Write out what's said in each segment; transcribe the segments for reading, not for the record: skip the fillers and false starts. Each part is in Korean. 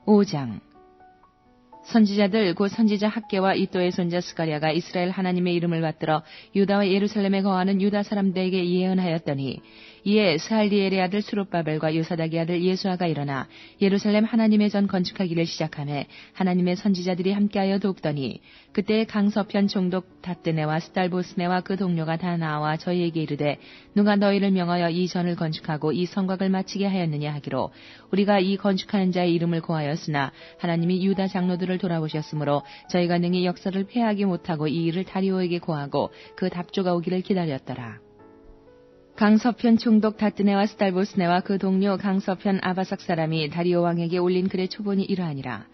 5장. 선지자들 곧 선지자 학개와 이또의 손자 스가랴가 이스라엘 하나님의 이름을 받들어 유다와 예루살렘에 거하는 유다 사람들에게 예언하였더니 이에 스알디엘의 아들 스룹바벨과 요사닥의 아들 예수아가 일어나 예루살렘 하나님의 전 건축하기를 시작하며 하나님의 선지자들이 함께하여 돕더니 그때 강서편 총독 다뜨네와 스달보스네와 그 동료가 다 나와 저희에게 이르되 누가 너희를 명하여 이 전을 건축하고 이 성곽을 마치게 하였느냐 하기로 우리가 이 건축하는 자의 이름을 고하였으나 하나님이 유다 장로들을 돌아보셨으므로 저희가 능히 역사를 패하지 못하고 이 일을 다리오에게 고하고 그 답조가 오기를 기다렸더라. 강서편 총독 다뜨네와 스달보스네와 그 동료 강서편 아바삭 사람이 다리오 왕에게 올린 글의 초본이 이러하니라.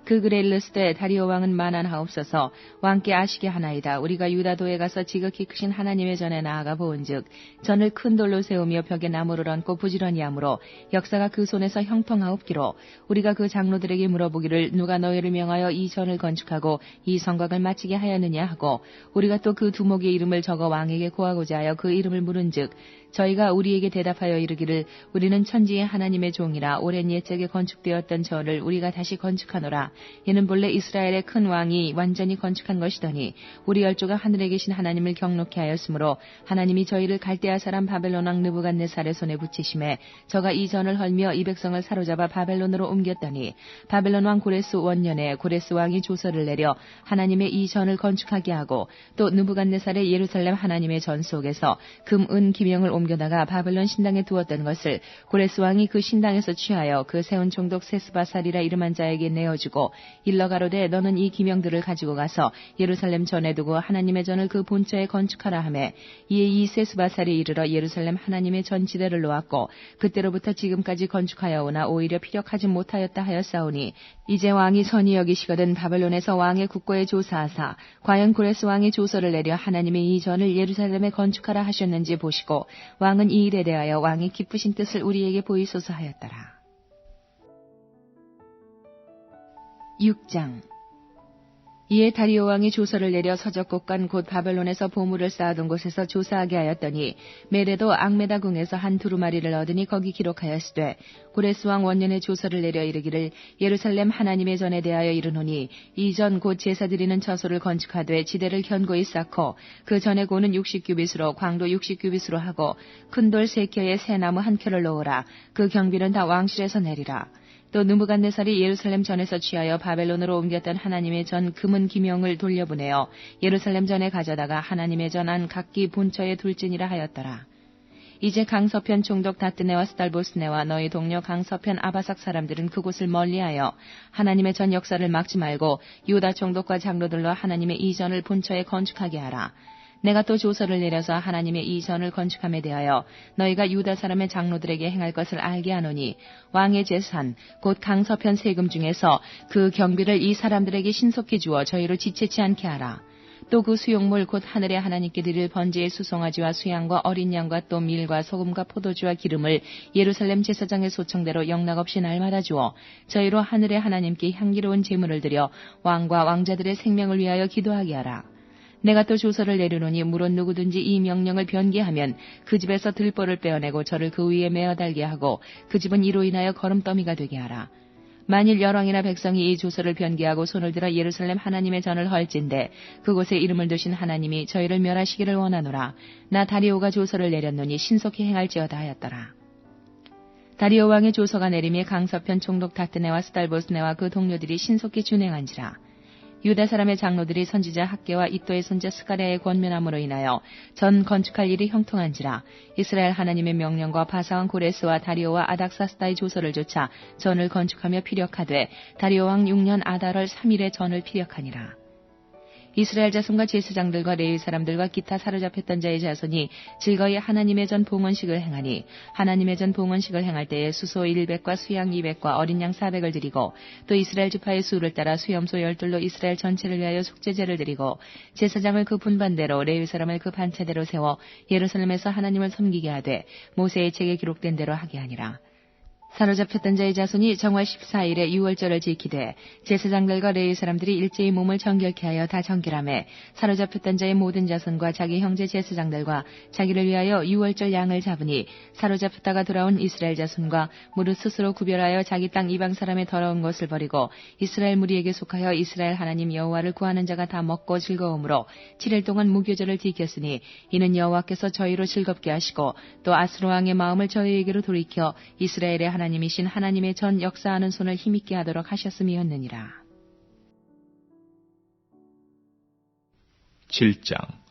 그 글에 일렀으되 다리오 왕은 만한하옵소서 왕께 아시게 하나이다. 우리가 유다도에 가서 지극히 크신 하나님의 전에 나아가 보은즉 전을 큰 돌로 세우며 벽에 나무를 얹고 부지런히 하므로 역사가 그 손에서 형통하옵기로 우리가 그 장로들에게 물어보기를 누가 너희를 명하여 이 전을 건축하고 이 성곽을 마치게 하였느냐 하고 우리가 또 그 두목의 이름을 적어 왕에게 고하고자 하여 그 이름을 물은즉 저희가 우리에게 대답하여 이르기를 우리는 천지의 하나님의 종이라 오랜 옛적에 건축되었던 전을 우리가 다시 건축하노라. 이는 본래 이스라엘의 큰 왕이 완전히 건축한 것이더니 우리 열조가 하늘에 계신 하나님을 경록케 하였으므로 하나님이 저희를 갈대아 사람 바벨론 왕 느부갓네살의 손에 붙이심에 저가 이 전을 헐며 이 백성을 사로잡아 바벨론으로 옮겼더니 바벨론 왕 고레스 원년에 고레스 왕이 조서를 내려 하나님의 이 전을 건축하게 하고 또 느부갓네살의 예루살렘 하나님의 전 속에서 금, 은, 기명을 옮겨다가 바벨론 신당에 두었던 것을 고레스 왕이 그 신당에서 취하여 그 세운 총독 세스바살이라 이름한 자에게 내어주고 일러 가로되 너는 이 기명들을 가지고 가서 예루살렘 전에 두고 하나님의 전을 그 본처에 건축하라 하매 이에 이 세스바살이 이르러 예루살렘 하나님의 전 지대를 놓았고 그때로부터 지금까지 건축하여 오나 오히려 피력하지 못하였다 하였사오니 이제 왕이 선히 여기시거든 바벨론에서 왕의 국고에 조사하사 과연 고레스 왕이 조서를 내려 하나님의 이 전을 예루살렘에 건축하라 하셨는지 보시고 왕은 이 일에 대하여 왕의 기쁘신 뜻을 우리에게 보이소서 하였더라. 6장. 이에 다리오 왕이 조서를 내려 서적곡간 곧 바벨론에서 보물을 쌓아둔 곳에서 조사하게 하였더니 메레도 앙메다궁에서 한 두루마리를 얻으니 거기 기록하였으되 고레스 왕 원년에 조서를 내려 이르기를 예루살렘 하나님의 전에 대하여 이르노니 이 전 곧 제사 드리는 처소를 건축하되 지대를 견고히 쌓고 그 전에 고는 60규빗으로 광도 60규빗으로 하고 큰 돌 3켜에 새 나무 1켜를 놓으라. 그 경비는 다 왕실에서 내리라. 또 느부갓네살이 예루살렘 전에서 취하여 바벨론으로 옮겼던 하나님의 전 금은 기명을 돌려보내어 예루살렘 전에 가져다가 하나님의 전 안 각기 본처에 둘지니라 하였더라. 이제 강서편 총독 다뜨네와 스달보스네와 너희 동료 강서편 아바삭 사람들은 그곳을 멀리하여 하나님의 전 역사를 막지 말고 유다 총독과 장로들로 하나님의 이 전을 본처에 건축하게 하라. 내가 또 조서를 내려서 하나님의 이 전을 건축함에 대하여 너희가 유다 사람의 장로들에게 행할 것을 알게 하노니 왕의 재산 곧 강서편 세금 중에서 그 경비를 이 사람들에게 신속히 주어 저희로 지체치 않게 하라. 또 그 수용물 곧 하늘의 하나님께 드릴 번제의 수송아지와 수양과 어린 양과 또 밀과 소금과 포도주와 기름을 예루살렘 제사장의 소청대로 영락없이 날마다 주어 저희로 하늘의 하나님께 향기로운 제물을 드려 왕과 왕자들의 생명을 위하여 기도하게 하라. 내가 또 조서를 내리노니 물론 누구든지 이 명령을 변개하면 그 집에서 들보를 빼어내고 저를 그 위에 메어 달게 하고 그 집은 이로 인하여 거름더미가 되게 하라. 만일 여왕이나 백성이 이 조서를 변개하고 손을 들어 예루살렘 하나님의 전을 헐진대 그곳에 이름을 두신 하나님이 저희를 멸하시기를 원하노라. 나 다리오가 조서를 내렸노니 신속히 행할지어다 하였더라. 다리오 왕의 조서가 내림에 강서편 총독 다뜨네와 스달보스네와 그 동료들이 신속히 준행한지라. 유다 사람의 장로들이 선지자 학개와 이또의 손자 스가랴의 권면함으로 인하여 전 건축할 일이 형통한지라. 이스라엘 하나님의 명령과 바사왕 고레스와 다리오와 아닥사스다의 조서를 조차 전을 건축하며 피력하되 다리오 왕 6년 아달월 3일에 전을 피력하니라. 이스라엘 자손과 제사장들과 레위 사람들과 기타 사로잡혔던 자의 자손이 즐거이 하나님의 전 봉헌식을 행하니 하나님의 전 봉헌식을 행할 때에 수소 100과 수양 200과 어린 양 400을 드리고 또 이스라엘 지파의 수를 따라 수염소 12로 이스라엘 전체를 위하여 속죄제를 드리고 제사장을 그 분반대로 레위 사람을 그 반차대로 세워 예루살렘에서 하나님을 섬기게 하되 모세의 책에 기록된 대로 하게 하니라. 사로잡혔던 자의 자손이 정월 14일에 유월절을 지키되 제사장들과 레위 사람들이 일제히 몸을 정결케 하여 다 정결하매 사로잡혔던 자의 모든 자손과 자기 형제 제사장들과 자기를 위하여 유월절 양을 잡으니 사로잡혔다가 돌아온 이스라엘 자손과 무릇 스스로 구별하여 자기 땅 이방 사람의 더러운 것을 버리고 이스라엘 무리에게 속하여 이스라엘 하나님 여호와를 구하는 자가 다 먹고 즐거움으로 7일 동안 무교절을 지켰으니 이는 여호와께서 저희로 즐겁게 하시고 또 아스로 왕의 마음을 저희에게로 돌이켜 이스라엘의 하나님이신 하나님의 전 역사하는 손을 힘있게 하도록 하셨음이었느니라. 7장.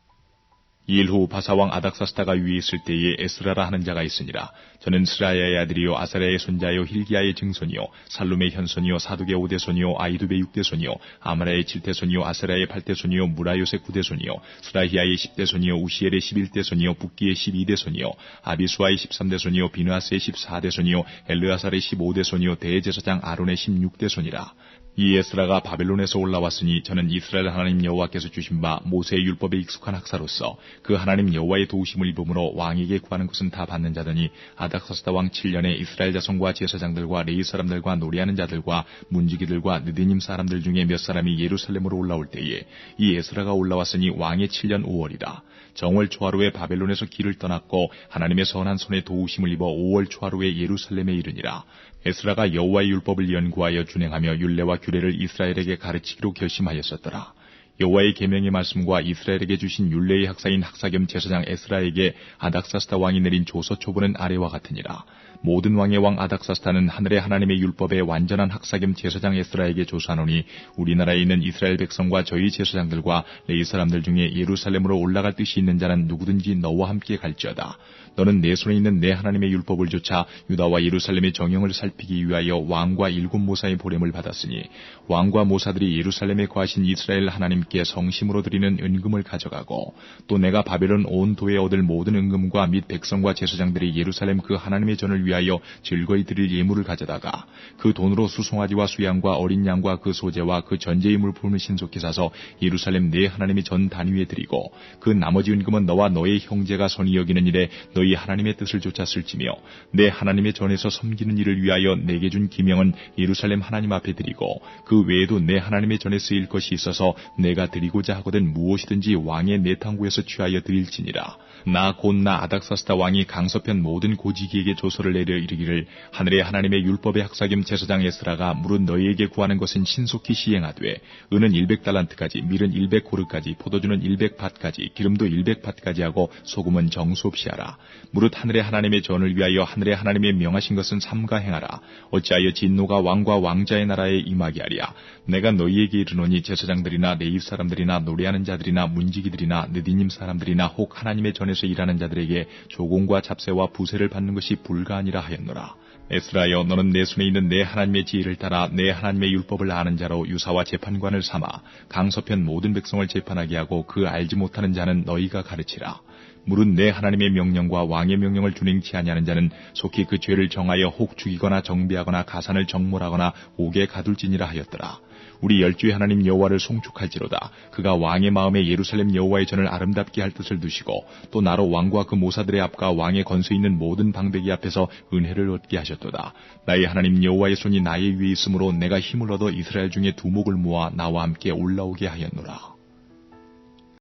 일후 바사왕 아닥사스다가 위에 있을 때에 에스라라 하는 자가 있으니라. 저는 스라야의 아들이요 아사랴의 손자요 힐기야의 증손이요 살룸의 현손이요 사둑의 5대손이요 아이두의 6대손이요 아마라의 7대손이요 아사랴의 8대손이요 무라요의 9대손이요 스라히야의 10대손이요 우시엘의 11대손이요 붓기의 12대손이요 아비수아의 13대손이요 비누아스의 14대손이요 엘르아살의 15대손이요 대제사장 아론의 16대손이라. 이 에스라가 바벨론에서 올라왔으니 저는 이스라엘 하나님 여호와께서 주신 바 모세의 율법에 익숙한 학사로서 그 하나님 여호와의 도우심을 입음으로 왕에게 구하는 것은 다 받는 자더니 아닥사스다 왕 7년에 이스라엘 자손과 제사장들과 레위 사람들과 노래하는 자들과 문지기들과 느디님 사람들 중에 몇 사람이 예루살렘으로 올라올 때에 이 에스라가 올라왔으니 왕의 7년 5월이라. 정월 초하루에 바벨론에서 길을 떠났고 하나님의 선한 손에 도우심을 입어 5월 초하루에 예루살렘에 이르니라. 에스라가 여호와의 율법을 연구하여 준행하며 율례와 규례를 이스라엘에게 가르치기로 결심하였었더라. 여호와의 계명의 말씀과 이스라엘에게 주신 율례의 학사인 학사 겸 제사장 에스라에게 아닥사스다 왕이 내린 조서 초본은 아래와 같으니라. 모든 왕의 왕 아닥사스다는 하늘의 하나님의 율법의 완전한 학사 겸 제사장 에스라에게 조사하노니 우리나라에 있는 이스라엘 백성과 저희 제사장들과 레위 사람들 중에 예루살렘으로 올라갈 뜻이 있는 자는 누구든지 너와 함께 갈지어다. 너는 내 손에 있는 내 하나님의 율법을 조차 유다와 예루살렘의 정형을 살피기 위하여 왕과 7 모사의 보냄을 받았으니 왕과 모사들이 예루살렘에 거하신 이스라엘 하나님께 성심으로 드리는 은금을 가져가고 또 내가 바벨론 온 도에 얻을 모든 은금과 및 백성과 제사장들이 예루살렘 그 하나님의 전을 위하여 즐거이 드릴 예물을 가져다가 그 돈으로 수송아지와 수양과 어린 양과 그 소재와 그 전제의 물품을 신속히 사서 예루살렘 내 하나님의 전 단위에 드리고 그 나머지 은금은 너와 너의 형제가 선히 여기는 일에 너희 하나님의 뜻을 조차 쓸지며 내 하나님의 전에서 섬기는 일을 위하여 내게 준 기명은 예루살렘 하나님 앞에 드리고 그 외에도 내 하나님의 전에 쓰일 것이 있어서 내가 드리고자 하거든 무엇이든지 왕의 내탕구에서 취하여 드릴지니라. 나 곧 나 아닥사스다 왕이 강서편 모든 고지기에게 조서를 내려 이르기를 하늘의 하나님의 율법의 학사 겸 제사장 에스라가 무릇 너희에게 구하는 것은 신속히 시행하되 은은 100달란트까지 밀은 100고르까지 포도주는 100밭까지 기름도 100밭까지 하고 소금은 정수 없이 하라. 무릇 하늘의 하나님의 전을 위하여 하늘의 하나님의 명하신 것은 삼가 행하라. 어찌하여 진노가 왕과 왕자의 나라에 임하게 하랴. 내가 너희에게 이르노니 제사장들이나 레위 사람들이나 노래하는 자들이나 문지기들이나 느디님 사람들이나 혹 하나님의 전에서 일하는 자들에게 조공과 잡세와 부세를 받는 것이 불가하니라 하였노라. 에스라여 너는 내 손에 있는 내 하나님의 지혜를 따라 내 하나님의 율법을 아는 자로 유사와 재판관을 삼아 강서편 모든 백성을 재판하게 하고 그 알지 못하는 자는 너희가 가르치라. 무릇 내 하나님의 명령과 왕의 명령을 준행치 아니하는 자는 속히 그 죄를 정하여 혹 죽이거나 정죄하거나 가산을 정몰하거나 옥에 가둘지니라 하였더라. 우리 열주의 하나님 여호와를 송축할지로다. 그가 왕의 마음에 예루살렘 여호와의 전을 아름답게 할 뜻을 두시고 또 나로 왕과 그 모사들의 앞과 왕의 건수 있는 모든 방백이 앞에서 은혜를 얻게 하셨도다. 나의 하나님 여호와의 손이 나의 위에 있으므로 내가 힘을 얻어 이스라엘 중에 두목을 모아 나와 함께 올라오게 하였노라.